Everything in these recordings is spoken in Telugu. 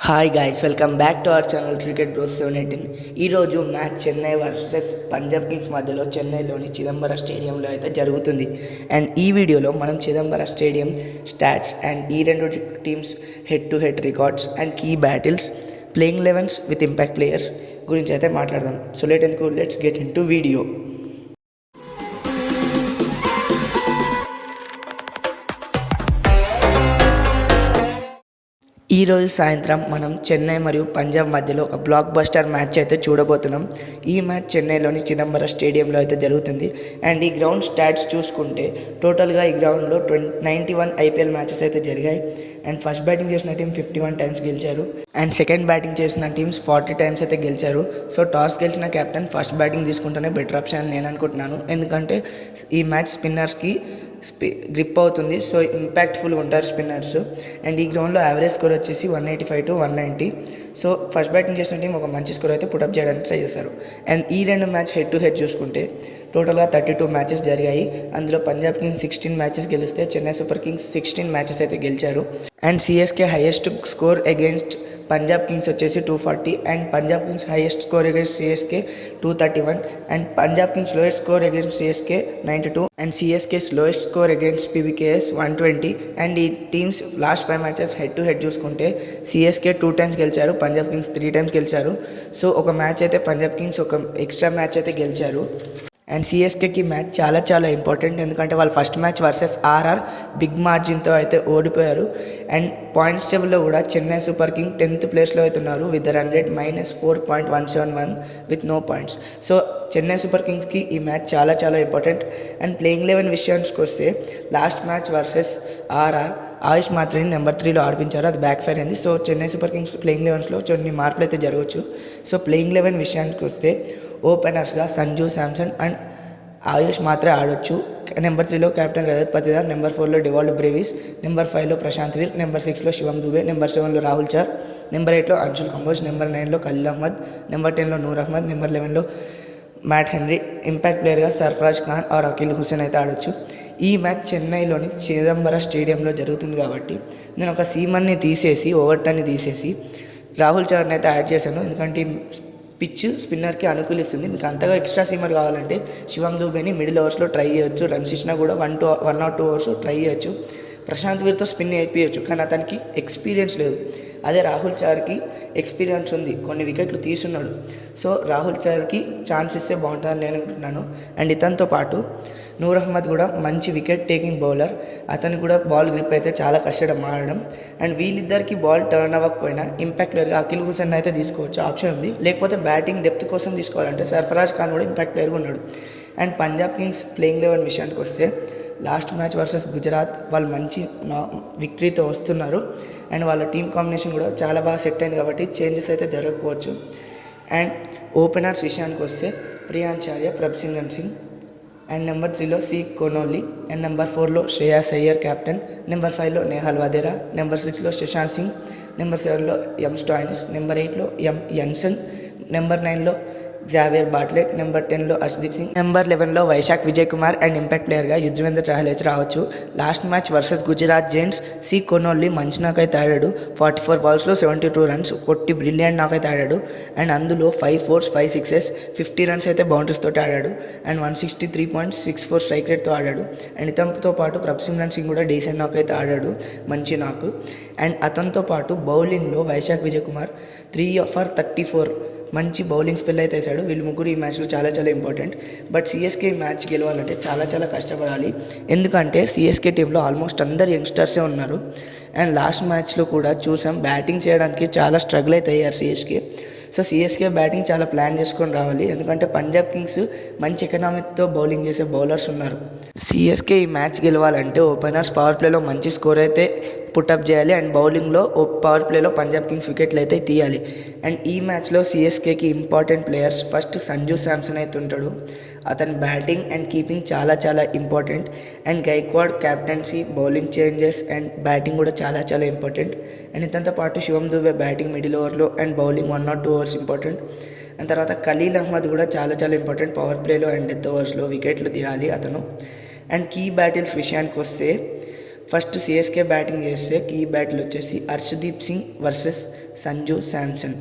Hi guys, welcome back to our channel cricket bros 718. ఈరోజు match Chennai versus Punjab Kings మధ్యలో చెన్నైలోని చిదంబరం స్టేడియంలో అయితే జరుగుతుంది. అండ్ ఈ వీడియోలో మనం చిదంబరం స్టేడియం స్టాట్స్ అండ్ ఈ రెండు teams head to head records and key battles, playing 11s with impact players గురించి అయితే మాట్లాడదాం. So let's get in to video. ఈరోజు సాయంత్రం మనం చెన్నై మరియు పంజాబ్ మధ్యలో ఒక బ్లాక్ బస్టర్ మ్యాచ్ అయితే చూడబోతున్నాం. ఈ మ్యాచ్ చెన్నైలోని చిదంబరం స్టేడియంలో అయితే జరుగుతుంది. అండ్ ఈ గ్రౌండ్ స్టాట్స్ చూసుకుంటే టోటల్గా ఈ గ్రౌండ్లో 91 IPL మ్యాచెస్ అయితే జరిగాయి. అండ్ ఫస్ట్ బ్యాటింగ్ చేసిన టీం 51 టైమ్స్ గెలిచారు. అండ్ సెకండ్ బ్యాటింగ్ చేసిన టీమ్స్ 40 టైమ్స్ అయితే గెలిచారు. సో టాస్ గెలిచిన కెప్టెన్ ఫస్ట్ బ్యాటింగ్ తీసుకుంటేనే బెటర్ ఆప్షన్ అని నేను అనుకుంటున్నాను. ఎందుకంటే ఈ మ్యాచ్ స్పిన్నర్స్కి గ్రిప్ అవుతుంది. సో ఇంపాక్ట్ఫుల్గా ఉంటారు స్పిన్నర్స్. అండ్ ఈ గ్రౌండ్లో యావరేజ్ స్కోర్ వచ్చేసి 185 to 190. సో ఫస్ట్ బ్యాటింగ్ చేసిన టీం ఒక మంచి స్కోర్ అయితే పుటప్ చేయడానికి ట్రై చేస్తారు. అండ్ ఈ రెండు మ్యాచ్ హెడ్ టు హెడ్ చూసుకుంటే టోటల్గా 32 మ్యాచెస్ జరిగాయి. అందులో పంజాబ్ కింగ్స్ 16 మ్యాచెస్ గెలిస్తే చెన్నై సూపర్ కింగ్స్ 16 మ్యాచెస్ అయితే గెలిచారు. And CSK highest score against Punjab Kings వచ్చేసి 240. And Punjab Kings highest score against CSK 231. And Punjab Kings lowest score against CSK 92. And CSK lowest score against PBKS 120. And ఈ teams last 5 matches head to head CSK సిఎస్కే 2 టైమ్స్ గెలిచారు, పంజాబ్ కింగ్స్ 3 టైమ్స్ గెలిచారు. సో ఒక మ్యాచ్ అయితే పంజాబ్ కింగ్స్ ఒక ఎక్స్ట్రా మ్యాచ్ అయితే గెలిచారు. అండ్ సిఎస్కేకి మ్యాచ్ చాలా ఇంపార్టెంట్, ఎందుకంటే వాళ్ళు first match versus RR big మార్జిన్తో అయితే ఓడిపోయారు. అండ్ పాయింట్స్ టేబుల్లో కూడా చెన్నై సూపర్ కింగ్ 10th ప్లేస్లో అయితే ఉన్నారు with run rate -4.171 with no points. So Chennai Super కింగ్స్కి ఈ మ్యాచ్ చాలా ఇంపార్టెంట్. అండ్ ప్లేయింగ్ 11 విషయానికి వస్తే last match versus RR Ayush మాత్రని నెంబర్ 3లో ఆడిపించారు, అది బ్యాక్ ఫైర్ అయింది. So Chennai Super Kings playing 11స్లో కొన్ని మార్పులు అయితే జరగవచ్చు. సో ప్లేయింగ్ 11 విషయానికి వస్తే ఓపెనర్స్గా సంజు శాంసన్ అండ్ ఆయుష్ మాత్రమే ఆడొచ్చు. నెంబర్ 3లో కెప్టెన్ రజత్ పతిదార్, నెంబర్ 4లో Dewald Brevis, number 5లో Prashanth Veer, number 6లో శివం దుబే, నెంబర్ 7లో రాహుల్ చార్, నెంబర్ 8లో అంశుల్ కంబోజ్, నెంబర్ 9లో ఖలీల్ అహ్మద్, నెంబర్ 10లో నూర్ అహ్మద్, నెంబర్ 11లో మ్యాట్ హెన్రీ. ఇంపాక్ట్ ప్లేయర్గా Sarfaraz Khan or Akeal Hosein అయితే ఆడొచ్చు. ఈ మ్యాచ్ చెన్నైలోని చిదంబరం స్టేడియంలో జరుగుతుంది కాబట్టి నేను ఒక సీమన్ని తీసేసి ఓవర్టర్ని తీసేసి రాహుల్ చౌర్ని అయితే యాడ్ చేశాను. ఎందుకంటే పిచ్ స్పిన్నర్కి అనుకూలిస్తుంది. మీకు అంతగా ఎక్స్ట్రా సీమర్ కావాలంటే శివం దూబేని మిడిల్ ఓవర్స్లో ట్రై చేయొచ్చు, రన్స్ ఇచ్చినా కూడా 1 or 2 ఓవర్స్ ట్రై చేయొచ్చు. ప్రశాంత్ వీర్తో స్పిన్ వేయించవచ్చు, కానీ అతనికి ఎక్స్పీరియన్స్ లేదు. అదే రాహుల్ చార్కి ఎక్స్పీరియన్స్ ఉంది, కొన్ని వికెట్లు తీసున్నాడు. సో రాహుల్ చార్కి ఛాన్స్ ఇస్తే బాగుంటుందని నేను అనుకుంటున్నాను. అండ్ ఇతనితో పాటు నూర్ అహ్మద్ కూడా మంచి వికెట్ టేకింగ్ బౌలర్, అతనికి కూడా బాల్ గ్రిప్ అయితే చాలా కష్టం ఆడడం. అండ్ వీళ్ళిద్దరికి బాల్ టర్న్ అవ్వకపోయినా ఇంపాక్ట్ ప్లేయర్గా అఖిల్ హుసేన్ అయితే తీసుకోవచ్చు, ఆప్షన్ ఉంది. లేకపోతే బ్యాటింగ్ డెప్త్ కోసం తీసుకోవాలంటే సర్ఫరాజ్ ఖాన్ కూడా ఇంపాక్ట్ ప్లేయర్గా ఉన్నాడు. అండ్ పంజాబ్ కింగ్స్ ప్లేయింగ్ 11 విషయానికి వస్తే లాస్ట్ మ్యాచ్ వర్సెస్ గుజరాత్ వాళ్ళు మంచి విక్టరీతో వస్తున్నారు. అండ్ వాళ్ళ టీమ్ కాంబినేషన్ కూడా చాలా బాగా సెట్ అయింది కాబట్టి చేంజెస్ అయితే జరగకపోవచ్చు. అండ్ ఓపెనర్స్ విషయానికి వస్తే ప్రియాంచార్య, Prabhsimran Singh, and number 3లో C కొనోలి, and number 4లో Shreyas Iyer captain, number 5లో Nehal Wadhera, number 6లో Shashant Singh, number 7లో M Stoinis, number 8లో M యన్సన్, number 9లో జావేర్ Bartlett, number 10లో Harshdeep Singh, number 11లో Vaishakh Vijay Kumar. And impact ప్లేయర్గా యుజ్వేంద్ర చహల్ అయితే రావచ్చు. Last match versus Gujarat Giants C కొనోలి మంచి నాకైతే ఆడాడు. 44 balls 72 runs కొట్టి బ్రిలియంట్ నాకైతే ఆడాడు. అండ్ అందులో 5 4s 5 6s 50 runs అయితే బౌండరీస్ తోటి ఆడాడు. అండ్ 163.64 స్ట్రైక్ రేట్తో ఆడాడు. అండ్ ఇతనితో పాటు ప్రభ్సిమ్రన్ సింగ్ కూడా డీసెంట్ నాకైతే ఆడాడు, మంచి నాకు. అండ్ అతనితో పాటు బౌలింగ్లో వైశాఖ్ విజయ్ కుమార్ 3 for 34 మంచి బౌలింగ్ స్పెల్ అయితే వేశాడు. వీళ్ళు ముగ్గురు ఈ మ్యాచ్లో చాలా ఇంపార్టెంట్. బట్ సిఎస్కే మ్యాచ్ గెలవాలంటే చాలా కష్టపడాలి, ఎందుకంటే సిఎస్కే టీంలో ఆల్మోస్ట్ అందరు యంగ్స్టర్సే ఉన్నారు. అండ్ లాస్ట్ మ్యాచ్లో కూడా చూసాం బ్యాటింగ్ చేయడానికి చాలా స్ట్రగుల్ అయితే అయ్యారు సిఎస్కే. సో సిఎస్కే బ్యాటింగ్ చాలా ప్లాన్ చేసుకొని రావాలి, ఎందుకంటే పంజాబ్ కింగ్స్ మంచి ఎకనామిక్తో బౌలింగ్ చేసే బౌలర్స్ ఉన్నారు. సిఎస్కే ఈ మ్యాచ్ గెలవాలంటే ఓపెనర్స్ పవర్ ప్లేలో మంచి స్కోర్ అయితే పుటప్ చేయాలి. అండ్ బౌలింగ్లో పవర్ ప్లేలో పంజాబ్ కింగ్స్ వికెట్లు అయితే తీయాలి. అండ్ ఈ మ్యాచ్లో సిఎస్కేకి important players first Sanju Samson అయితే ఉంటాడు. అతని బ్యాటింగ్ అండ్ కీపింగ్ చాలా important. And Gaikwad captaincy, bowling changes and batting కూడా చాలా ఇంపార్టెంట్. అండ్ ఇతనితో పాటు శివం దుబే బ్యాటింగ్ మిడిల్ ఓవర్లో and bowling 1 or 2 overs important. And తర్వాత ఖలీల్ అహ్మద్ కూడా చాలా ఇంపార్టెంట్, పవర్ ప్లేలో అండ్ డెత్ ఓవర్స్లో వికెట్లు తీయాలి అతను. అండ్ కీ బ్యాటిల్స్ విషయానికి వస్తే ఫస్ట్ సిఎస్కే బ్యాటింగ్ చేస్తే కీ బ్యాటిల్ వచ్చేసి Harshdeep Singh versus Sanju Samson.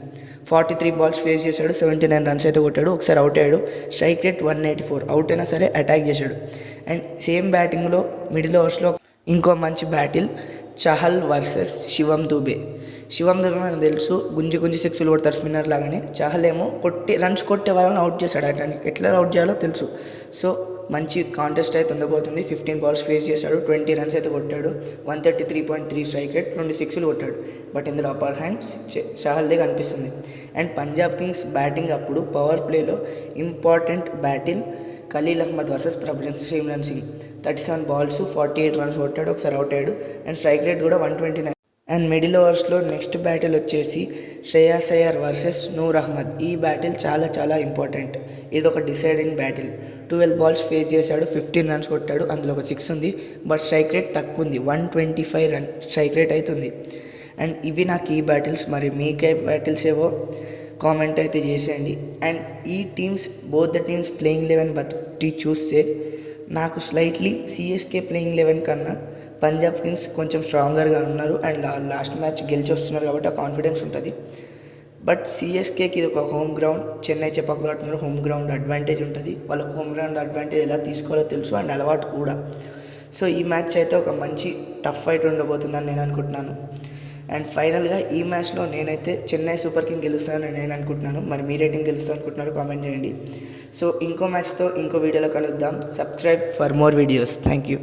43 balls face చేశాడు, 79 రన్స్ అయితే కొట్టాడు. ఒకసారి అవుట్ అయ్యాడు. Strike rate 184. అవుట్ అయినా సరే అటాక్ చేశాడు. అండ్ సేమ్ బ్యాటింగ్లో మిడిల్ ఓవర్స్లో ఇంకో మంచి బ్యాటిల్ చహల్ వర్సెస్ శివం దూబే. శివం దూబే మనకు తెలుసు గుంజి గుంజి సిక్స్లు కొడతారు స్పిన్నర్ లాగానే. చహల్ ఏమో రన్స్ కొట్టే వాళ్ళని అవుట్ చేశాడు. అట్లా ఎట్లా అవుట్ చేయాలో తెలుసు. సో మంచి కాంటెస్ట్ అయితే ఉండబోతుంది. 15 బాల్స్ ఫేస్ చేశాడు, 20 రన్స్ అయితే కొట్టాడు. 133.3 స్ట్రైక్ రేట్, 26 కొట్టాడు. బట్ ఇందులో అప్పర్ హ్యాండ్ చహల్దే కనిపిస్తుంది. అండ్ పంజాబ్ కింగ్స్ బ్యాటింగ్ అప్పుడు పవర్ ప్లేలో important battle Khaleel Ahmed versus Simran Singh. 37 balls 48 runs కొట్టాడు. ఒకసారి అవుట్ అయ్యాడు. అండ్ స్ట్రైక్ రేట్ కూడా 129. అండ్ మిడిల్ ఓవర్స్లో నెక్స్ట్ బ్యాటిల్ వచ్చేసి శ్రేయాస్ అయ్యర్ వర్సెస్ నూర్ అహ్మద్. ఈ బ్యాటిల్ చాలా చాలా ఇంపార్టెంట్. ఇది ఒక డిసైడింగ్ బ్యాటిల్. 12 బాల్స్ ఫేస్ చేశాడు, 15 రన్స్ కొట్టాడు. అందులో ఒక 6 ఉంది. బట్ స్ట్రైక్ రేట్ తక్కువ ఉంది, 125 రన్ స్ట్రైక్ రేట్ అవుతుంది. అండ్ ఇవి నాకు ఈ బ్యాటిల్స్. మరి మీకే బ్యాటిల్స్ ఏవో కామెంట్ అయితే చేసేయండి. అండ్ ఈ teams both the teams playing 11 బట్టి చూస్తే నాకు స్లైట్లీ సిఎస్కే ప్లేయింగ్ 11 కన్నా పంజాబ్ కింగ్స్ కొంచెం స్ట్రాంగర్గా ఉన్నారు. అండ్ లాస్ట్ మ్యాచ్ గెలిచి వస్తున్నారు కాబట్టి ఆ కాన్ఫిడెన్స్ ఉంటుంది. బట్ సిఎస్కేకి ఇది ఒక హోమ్ గ్రౌండ్. చెన్నై చెప్పకూడదు, హోమ్ గ్రౌండ్ అడ్వాంటేజ్ ఉంటుంది. వాళ్ళకి హోమ్ గ్రౌండ్ అడ్వాంటేజ్ ఎలా తీసుకోవాలో తెలుసు, అండ్ అలవాటు కూడా. సో ఈ మ్యాచ్ అయితే ఒక మంచి టఫ్ ఫైట్ ఉండబోతుందని నేను అనుకుంటున్నాను. అండ్ ఫైనల్గా ఈ మ్యాచ్లో నేనైతే చెన్నై సూపర్ కింగ్ గెలుస్తానని నేను అనుకుంటున్నాను. మరి మీ రేటింగ్ గెలుస్తా అనుకుంటున్నారు కామెంట్ చేయండి. సో ఇంకో మ్యాచ్తో ఇంకో వీడియోలో కలుద్దాం. Subscribe for more videos. Thank you.